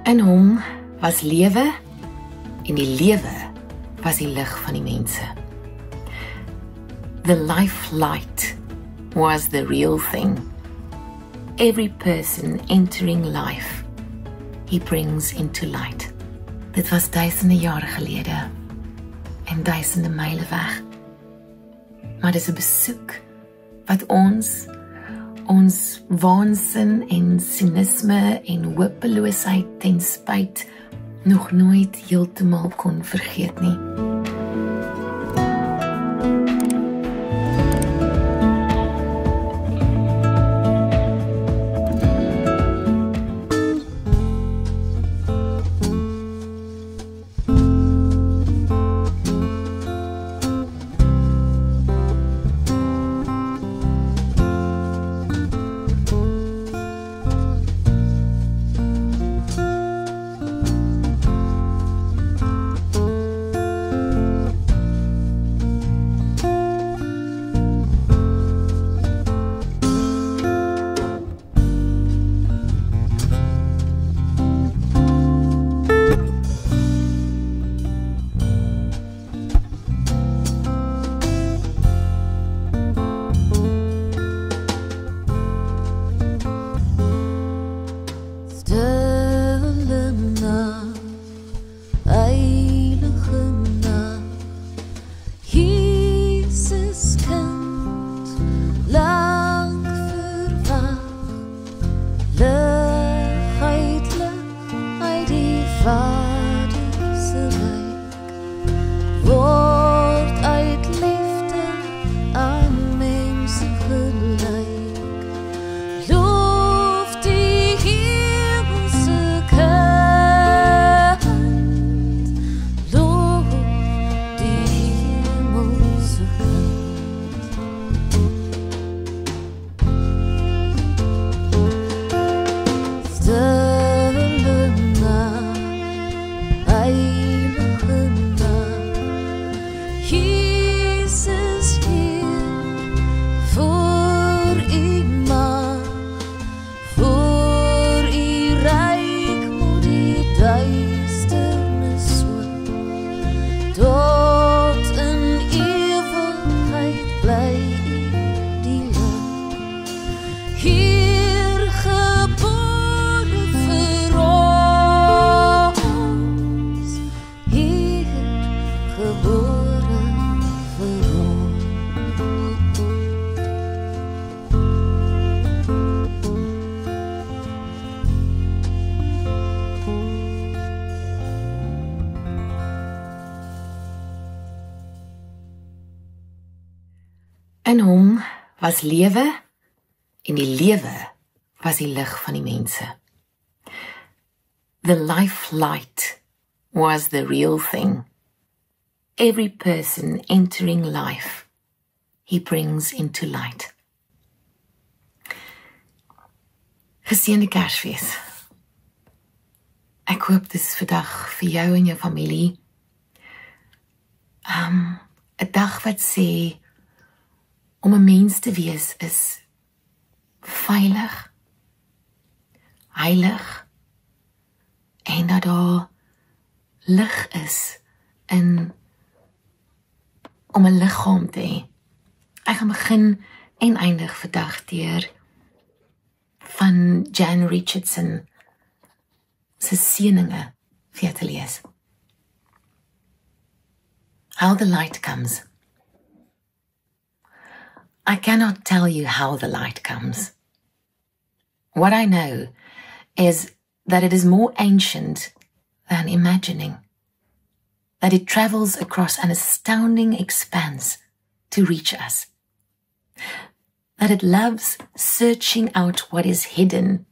In hom was lewe en die lewe was die lig van die mense. The life light was the real thing. Every person entering life, he brings into light. Dit was duisende jare gelede en duisende myle weg. Maar dis 'n besoek wat ons waansin en sinisme en hopeloosheid ten spyt nog nooit heeltemal kon vergeet nie. In hom was lewe en die lewe was die lig van die mense. The life light was the real thing. Every person entering life, he brings into light. Geseënde Kersfees. Ek hoop dis vandag vir jou en jou familie 'n dag wat sê om 'n mens te wees is veilig, heilig en dat daar lig is om 'n liggaam te hê. Ek gaan begin en eindig vandag deur van Jan Richardson se seëninge vir jou te lees. How the light comes. I cannot tell you how the light comes. What I know is that it is more ancient than imagining, that it travels across an astounding expanse to reach us, that it loves searching out what is hidden,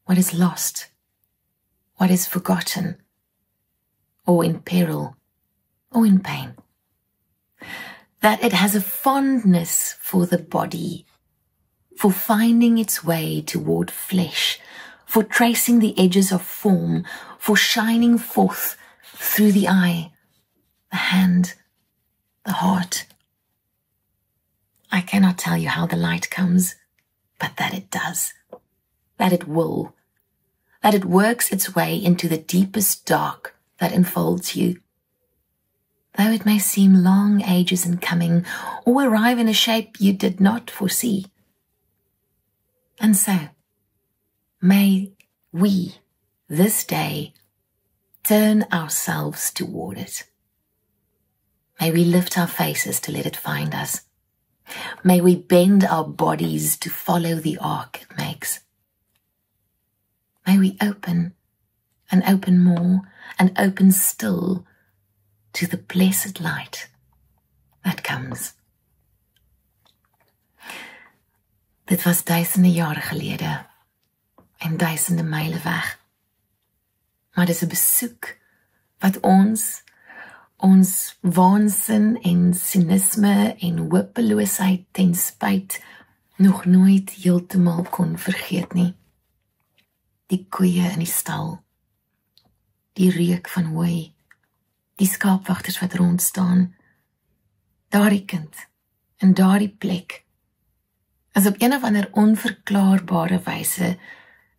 what is lost, what is forgotten, or in peril, or in pain. That it has a fondness for the body, for finding its way toward flesh, for tracing the edges of form, for shining forth through the eye, the hand, the heart. I cannot tell you how the light comes, but that it does, that it will, that it works its way into the deepest dark that enfolds you. Though it may seem long ages in coming, or arrive in a shape you did not foresee. And so, may we, this day, turn ourselves toward it. May we lift our faces to let it find us. May we bend our bodies to follow the arc it makes. May we open and open more and open still to the blessed light that comes. Dit was duisende jare gelede en duisende myle weg. Maar dis 'n besoek wat ons waansin en sinisme en hopeloosheid ten spyt nog nooit heeltemal kon vergeet nie. Die koeie in die stal, die reuk van hooi, die skaapwagters wat rondstaan, daardie kind in daardie plek, is op een of ander onverklaarbare wyse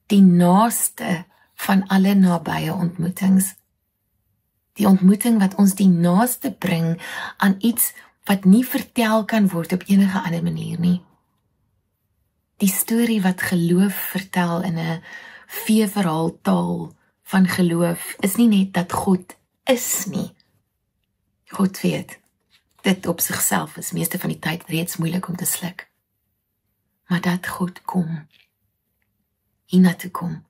die naaste van alle nabye ontmoetings. Die ontmoeting wat ons die naaste bring aan iets wat nie vertel kan word op enige ander manier nie. Die storie wat geloof vertel in 'n veeverhaal taal van geloof is nie net dat God is nie. God weet, dit op sigself is meeste van die tyd reeds moeilik om te sluk. Maar dat God kom, hiernatoe kom,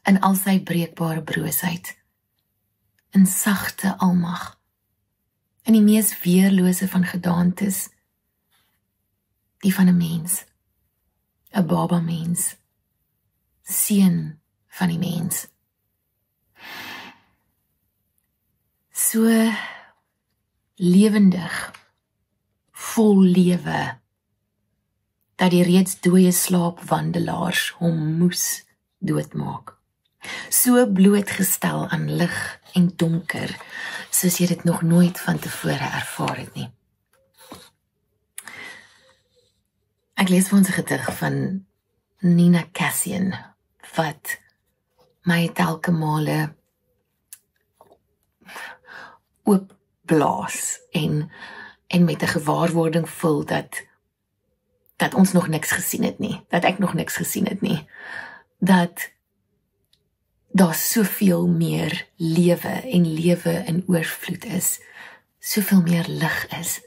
in al sy breekbare broosheid, in sagte almag, in die mees weerlose van gedaantes, die van 'n mens, 'n baba mens, seun van die mens. So lewendig, vol lewe, dat die reeds dooie slaapwandelaars hom moes doodmaak. So blootgestel aan lig en donker, soos jy dit nog nooit van tevore ervaar het nie. Ek lees vir ons 'n gedig van Nina Cassian, wat my telke male oopblaas en met 'n gewaarwording vul dat ons nog niks gesien het nie, dat ek nog niks gesien het nie, dat daar soveel meer lewe en lewe in oorvloed is, soveel meer lig is.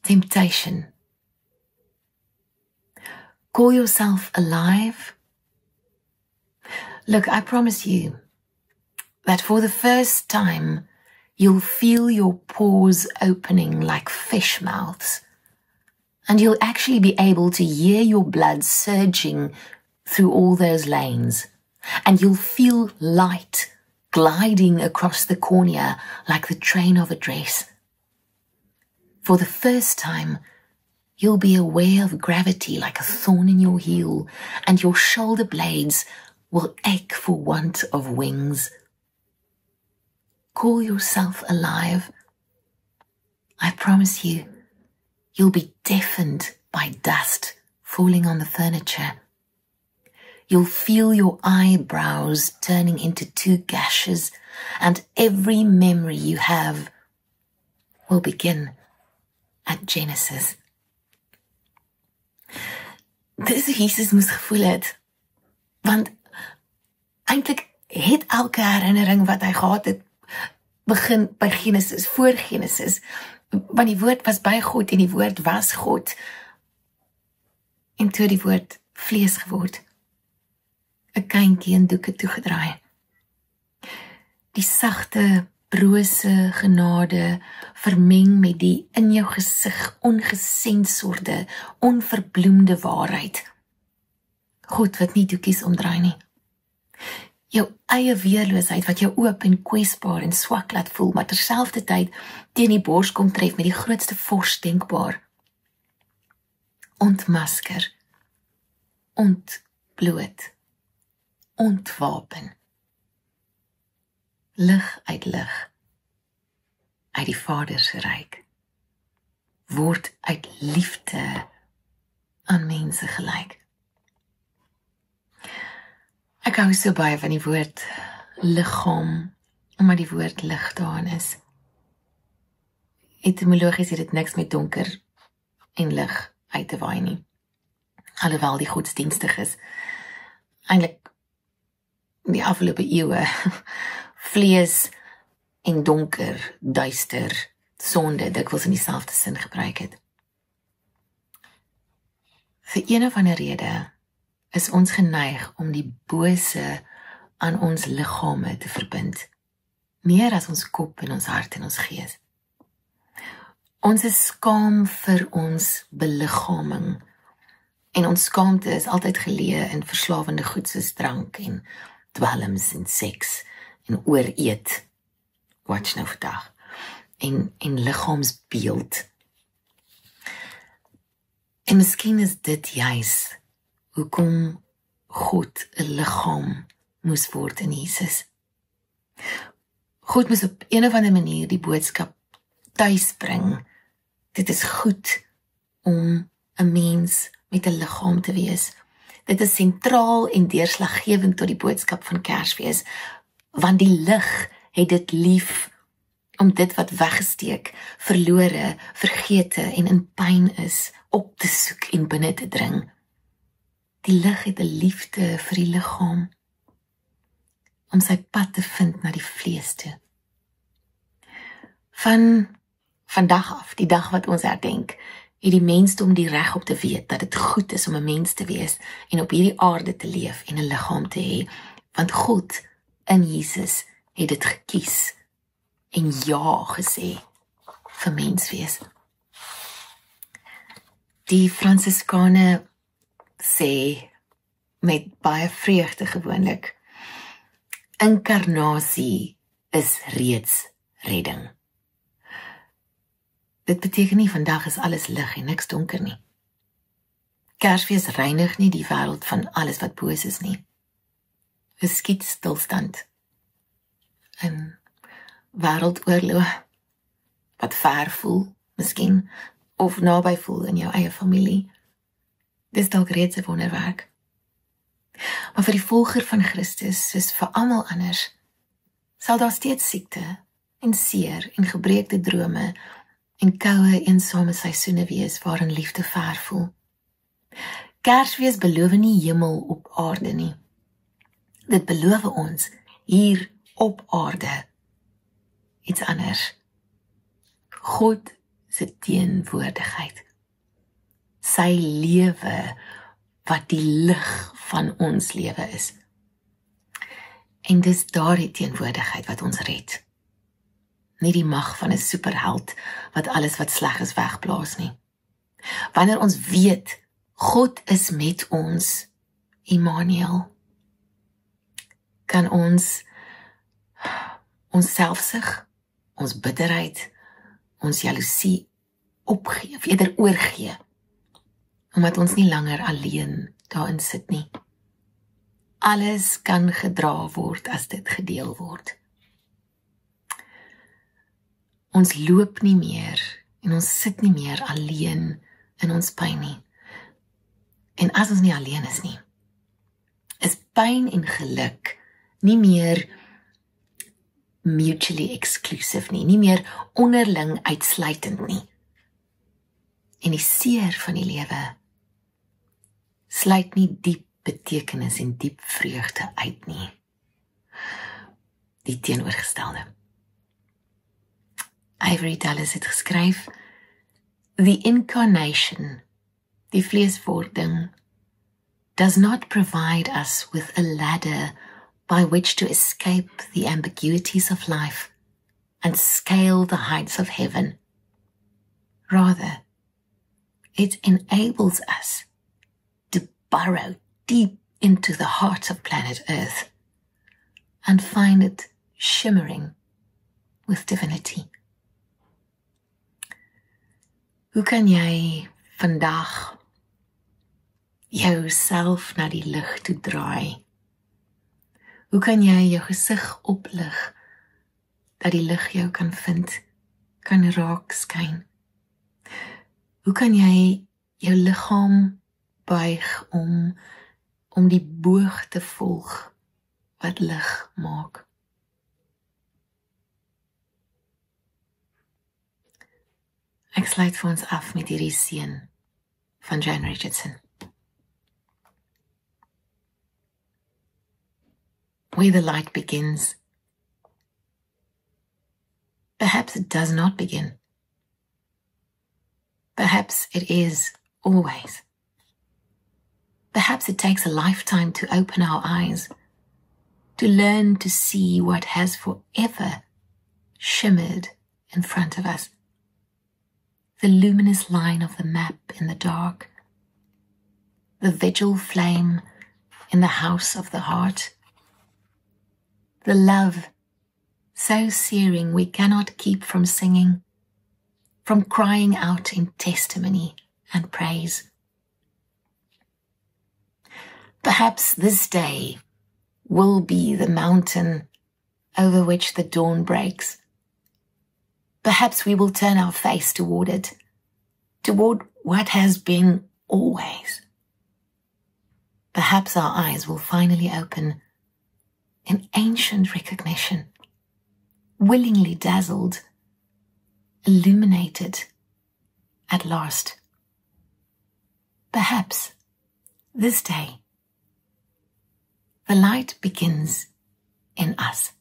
Temptation. Call yourself alive. Look, I promise you that for the first time, you'll feel your pores opening like fish mouths, and you'll actually be able to hear your blood surging through all those lanes, and you'll feel light gliding across the cornea like the train of a dress. For the first time, you'll be aware of gravity like a thorn in your heel, and your shoulder blades will ache for want of wings. Call yourself alive. I promise you, you'll be deafened by dust falling on the furniture. You'll feel your eyebrows turning into 2 gashes, and every memory you have will begin at Genesis. Dis hoe Jesus moes gevoel het, want eintlik het elke herinnering wat hy gehad het, begin by Genesis, voor Genesis, want die woord was by God en die woord was God, en toe die woord vlees geword, 'n kindjie in doeke toegedraai. Die sagte, brose genade vermeng met die in jou gesig ongesensorde, onverbloemde waarheid. God wat nie doekies omdraai nie. Jou eie weerloosheid wat jou oop en kwesbaar en swak laat voel, maar terselfdertyd teen die bors kom tref met die grootste vors denkbaar. Ontmasker, ontbloot, ontwapen. Lig uit lig, uit die Vader se ryk, word uit liefde aan mense gelyk. Ek hou so baie van die woord liggaam, omdat die woord lig daarin is. Etymologies het dit niks met donker en lig uit te waai nie. Alhoewel die godsdienstig is, eintlik die afgelope eeue, vlees en donker, duister, sonde, dikwels in dieselfde sin gebruik het. Vir een of ander rede is ons geneig om die bose aan ons liggame te verbind, meer as ons kop en ons hart en ons gees. Ons is skaam vir ons beliggaming, en ons skaamte is altyd geleë in verslawende goed soos drank en dwelms en seks en ooreet, watch nou vandag, en liggaamsbeeld. En miskien is dit juis hoekom God 'n liggaam moes word in Jesus. God moes op een of ander manier die boodskap tuisbring. Dit is goed om 'n mens met 'n liggaam te wees. Dit is sentraal en deurslaggewend tot die boodskap van Kersfees, want die lig het dit lief om dit wat weggesteek, verlore, vergete en in pyn is, op te soek en binne te dring. Die lig het 'n liefde vir die liggaam, om sy pad te vind na die vlees toe. Van vandag af, die dag wat ons herdenk, het die mensdom die reg om te weet dat dit goed is om 'n mens te wees en op hierdie aarde te leef en 'n liggaam te hê, want God in Jesus het dit gekies en ja gesê vir menswees. Die Fransiskane sê met baie vreugde gewoonlik, inkarnasie is reeds redding. Dit beteken nie vandag is alles lig en niks donker nie. Kersfees reinig nie die wêreld van alles wat boos is nie. 'n skietstilstand, 'n wêreldoorlog wat ver voel, miskien, of naby voel in jou eie familie. Dis dalk reeds 'n wonderwerk. Maar vir die volger van Christus, soos vir almal anders, sal daar steeds siekte en seer en gebreekte drome en koue, eensame seisoene wees waarin liefde ver voel. Kersfees beloof nie hemel op aarde nie. Dit beloof ons hier op aarde iets anders. God se teenwoordigheid. Sy lewe wat die lig van ons lewe is. En dis daardie teenwoordigheid wat ons red. Nie die mag van 'n superheld wat alles wat sleg is wegblaas nie. Wanneer ons weet God is met ons, Immanuel, kan ons selfsug, ons bitterheid, ons jaloesie opgee, of eerder oorgee, omdat ons nie langer alleen daarin sit nie. Alles kan gedra word as dit gedeel word. Ons loop nie meer en ons sit nie meer alleen in ons pyn nie. En as ons nie alleen is nie, is pyn en geluk nie meer mutually exclusive nie meer onderling uitsluitend nie. En die seer van die lewe sluit nie diep betekenis en diep vreugde uit nie. Die teenoorgestelde. Avery Dulles het geskryf, the incarnation, die vleeswording, does not provide us with a ladder by which to escape the ambiguities of life and scale the heights of heaven. Rather, it enables us to burrow deep into the heart of planet Earth and find it shimmering with divinity. Hoe kan jy vandag jouself na die lig toe draai? Hoe kan jy jou gesig oplig, dat die lig jou kan vind, kan raak skyn? Hoe kan jy jou liggaam buig om die boog te volg wat lig maak. Ek sluit vir ons af met hierdie seën van Joan Richardson. Where the light begins, perhaps it does not begin. Perhaps it is always. Perhaps it takes a lifetime to open our eyes, to learn to see what has forever shimmered in front of us. The luminous line of the map in the dark, the vigil flame in the house of the heart, the love so searing we cannot keep from singing, from crying out in testimony and praise. Perhaps this day will be the mountain over which the dawn breaks. Perhaps we will turn our face toward it, toward what has been always. Perhaps our eyes will finally open in ancient recognition, willingly dazzled, illuminated at last. Perhaps this day, the light begins in us.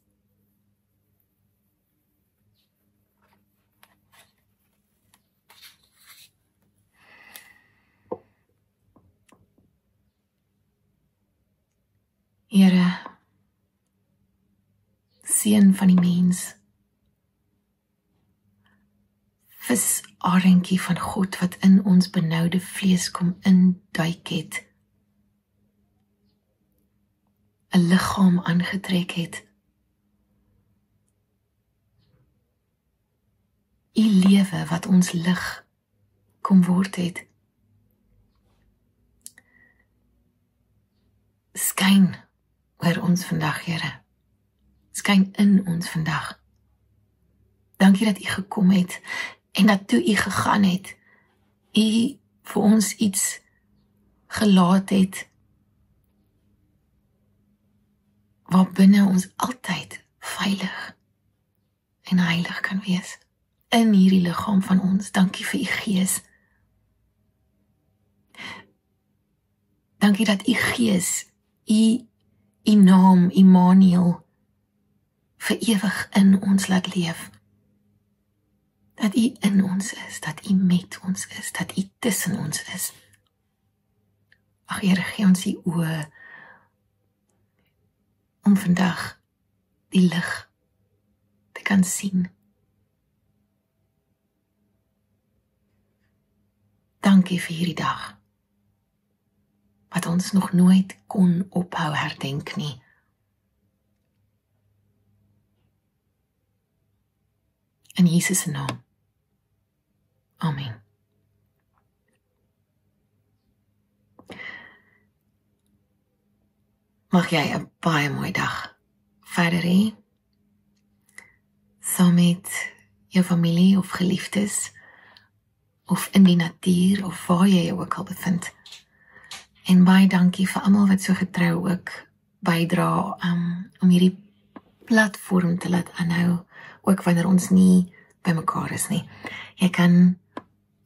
Here, seën van die mens, visarentjie van God wat in ons benoude vlees kom induik het, 'n liggaam aangetrek het. U lewe wat ons lig kom word het. Skyn oor ons vandag, Here. Skyn in ons vandag. Dankie dat U gekom het en dat toe U gegaan het, U vir ons iets gelaat het waar binne ons altyd veilig en heilig kan wees. In hierdie liggaam van ons. Dankie vir U Gees. Dankie dat U Gees, U naam, Immanuel, vir ewig in ons laat leef. Dat U in ons is, dat U met ons is, dat U tussen ons is. Ag Here, gee ons die oë om vandag die lig te kan sien. Dankie vir hierdie dag, wat ons nog nooit kon ophou herdenk nie. In Jesus se naam. Amen. Mag jy 'n baie mooi dag verder hê, saam met jou familie of geliefdes, of in die natuur, of waar jy jou ook al bevind. En baie dankie vir almal wat so getrou ook bydra om hierdie platform te laat aanhou, ook wanneer ons nie by mekaar is nie. Jy kan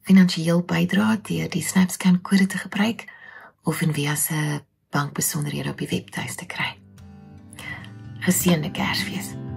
finansiëel bydra deur die SnapScan kode te gebruik of en via se bankbesonderhede op die webtuis te kry. Geseënde Kersfees.